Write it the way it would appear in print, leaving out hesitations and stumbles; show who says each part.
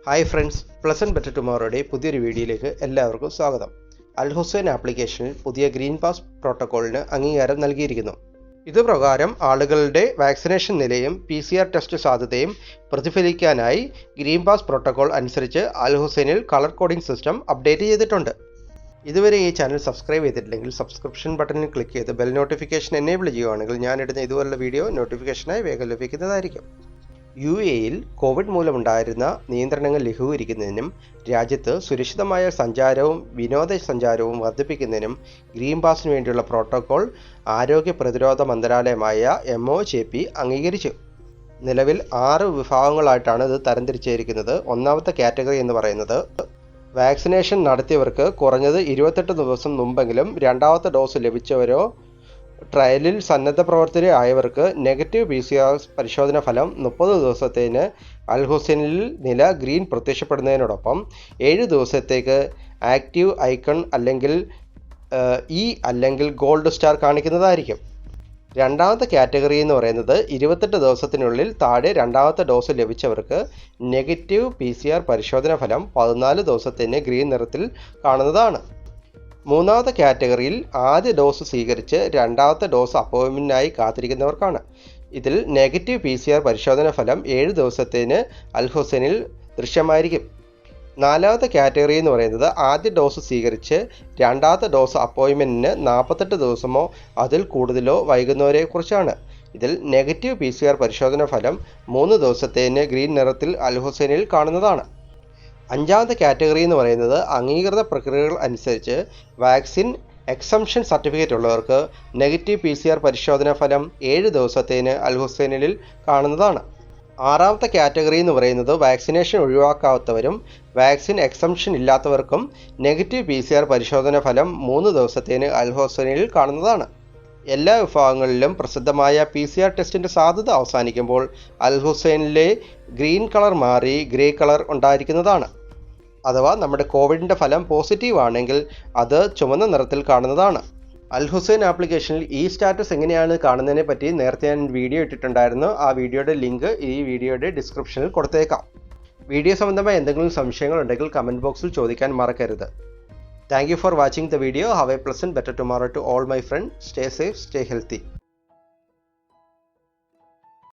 Speaker 1: Hi friends, pleasant better ടുമോറോയുടെ പുതിയൊരു വീഡിയോയിലേക്ക് എല്ലാവർക്കും സ്വാഗതം. അൽ ഹുസൈൻ ആപ്ലിക്കേഷനിൽ പുതിയ ഗ്രീൻ പാസ് പ്രോട്ടോക്കോളിന് അംഗീകാരം നൽകിയിരിക്കുന്നു. ഇതുപ്രകാരം ആളുകളുടെ വാക്സിനേഷൻ നിലയും PCR ടെസ്റ്റ് സാധ്യതയും പ്രതിഫലിക്കാനായി ഗ്രീൻ പാസ് പ്രോട്ടോക്കോൾ അനുസരിച്ച് അൽ ഹുസൈനിൽ കളർ കോഡിംഗ് സിസ്റ്റം അപ്ഡേറ്റ് ചെയ്തിട്ടുണ്ട്. ഇതുവരെ ഈ ചാനൽ സബ്സ്ക്രൈബ് ചെയ്തിട്ടില്ലെങ്കിൽ സബ്സ്ക്രിപ്ഷൻ ബട്ടണിൽ ക്ലിക്ക് ചെയ്ത് ബെൽ നോട്ടിഫിക്കേഷൻ എനേബിൾ ചെയ്യുകയാണെങ്കിൽ ഞാനിടുന്ന ഇതുപോലുള്ള വീഡിയോ നോട്ടിഫിക്കേഷനായി വേഗം ലഭിക്കുന്നതായിരിക്കും. UAE-യിൽ കോവിഡ് മൂലമുണ്ടായിരുന്ന നിയന്ത്രണങ്ങൾ ലഘൂകരിക്കുന്നതിനും രാജ്യത്ത് സുരക്ഷിതമായ സഞ്ചാരവും വിനോദസഞ്ചാരവും വർദ്ധിപ്പിക്കുന്നതിനും ഗ്രീൻ പാസിന് വേണ്ടിയുള്ള പ്രോട്ടോക്കോൾ ആരോഗ്യ പ്രതിരോധ മന്ത്രാലയമായ MOJP അംഗീകരിച്ചു. നിലവിൽ 6 വിഭാഗങ്ങളായിട്ടാണ് ഇത് തരംതിരിച്ചിരിക്കുന്നത്. ഒന്നാമത്തെ കാറ്റഗറി എന്ന് പറയുന്നത് വാക്സിനേഷൻ നടത്തിയവർക്ക് കുറഞ്ഞത് 28 ദിവസം മുമ്പെങ്കിലും രണ്ടാമത്തെ ഡോസ് ലഭിച്ചവരോ ട്രയലിൽ സന്നദ്ധ പ്രവർത്തകരെ ആയവർക്ക് നെഗറ്റീവ് PCR പരിശോധന ഫലം 30 ദിവസത്തേന് അൽ ഹുസൈനിൽ നില ഗ്രീൻ പ്രത്യക്ഷപ്പെടുന്നതിനോടൊപ്പം 7 ദിവസത്തേക്ക് ആക്റ്റീവ് ഐക്കൺ അല്ലെങ്കിൽ അല്ലെങ്കിൽ ഗോൾഡ് സ്റ്റാർ കാണിക്കുന്നതായിരിക്കും. രണ്ടാമത്തെ കാറ്റഗറി എന്ന് പറയുന്നത് 28 ദിവസത്തിനുള്ളിൽ താഴെ രണ്ടാമത്തെ ഡോസ് ലഭിച്ചവർക്ക് നെഗറ്റീവ് PCR പരിശോധന ഫലം 14 ദിവസത്തേന് ഗ്രീൻ നിറത്തിൽ കാണുന്നതാണ്. മൂന്നാമത്തെ കാറ്റഗറിയിൽ ആദ്യ ഡോസ് സ്വീകരിച്ച് രണ്ടാമത്തെ ഡോസ് അപ്പോയിൻമെൻറ്റിനായി കാത്തിരിക്കുന്നവർക്കാണ്. ഇതിൽ നെഗറ്റീവ് PCR പരിശോധന ഫലം 7 ദിവസത്തേന് അൽ ഹുസൈനിൽ ദൃശ്യമായിരിക്കും. നാലാമത്തെ കാറ്റഗറി എന്ന് പറയുന്നത് ആദ്യ ഡോസ് സ്വീകരിച്ച് രണ്ടാമത്തെ ഡോസ് അപ്പോയിൻമെൻറ്റിന് 48 ദിവസമോ അതിൽ കൂടുതലോ വൈകുന്നവരെക്കുറിച്ചാണ്. ഇതിൽ നെഗറ്റീവ് PCR പരിശോധന ഫലം 3 ദിവസത്തേന് ഗ്രീൻ നിറത്തിൽ അൽ ഹുസൈനിൽ കാണുന്നതാണ്. അഞ്ചാമത്തെ കാറ്റഗറി എന്ന് പറയുന്നത് അംഗീകൃത പ്രക്രിയകൾ അനുസരിച്ച് വാക്സിൻ എക്സംഷൻ സർട്ടിഫിക്കറ്റ് ഉള്ളവർക്ക് നെഗറ്റീവ് PCR പരിശോധന ഫലം 7 ദിവസത്തേന് അൽ ഹുസൈനിൽ കാണുന്നതാണ്. ആറാമത്തെ കാറ്റഗറി എന്ന് പറയുന്നത് വാക്സിനേഷൻ ഒഴിവാക്കാത്തവരും വാക്സിൻ എക്സംഷൻ ഇല്ലാത്തവർക്കും നെഗറ്റീവ് PCR പരിശോധന ഫലം 3 ദിവസത്തേന് അൽ ഹുസൈനിൽ കാണുന്നതാണ്. എല്ലാ വിഭാഗങ്ങളിലും പ്രസിദ്ധമായ PCR ടെസ്റ്റിൻ്റെ സാധ്യത അവസാനിക്കുമ്പോൾ അൽ ഹുസൈനിലെ ഗ്രീൻ കളർ മാറി ഗ്രേ കളർ ഉണ്ടായിരിക്കുന്നതാണ്. അഥവാ നമ്മുടെ കോവിഡിൻ്റെ ഫലം പോസിറ്റീവ് ആണെങ്കിൽ അത് ചുവന്ന നിറത്തിൽ കാണുന്നതാണ്. അൽ ഹുസൈൻ ആപ്ലിക്കേഷനിൽ ഈ സ്റ്റാറ്റസ് എങ്ങനെയാണ് കാണുന്നതിനെ പറ്റി നേരത്തെ ഞാൻ വീഡിയോ ഇട്ടിട്ടുണ്ടായിരുന്നു. ആ വീഡിയോയുടെ ലിങ്ക് ഈ വീഡിയോയുടെ ഡിസ്ക്രിപ്ഷനിൽ കൊടുത്തേക്കാം. വീഡിയോ സംബന്ധമായ എന്തെങ്കിലും സംശയങ്ങൾ ഉണ്ടെങ്കിൽ കമൻറ്റ് ബോക്സിൽ ചോദിക്കാൻ മറക്കരുത്. Thank you for watching the video. Have a pleasant better tomorrow to all my friends. Stay safe, stay healthy.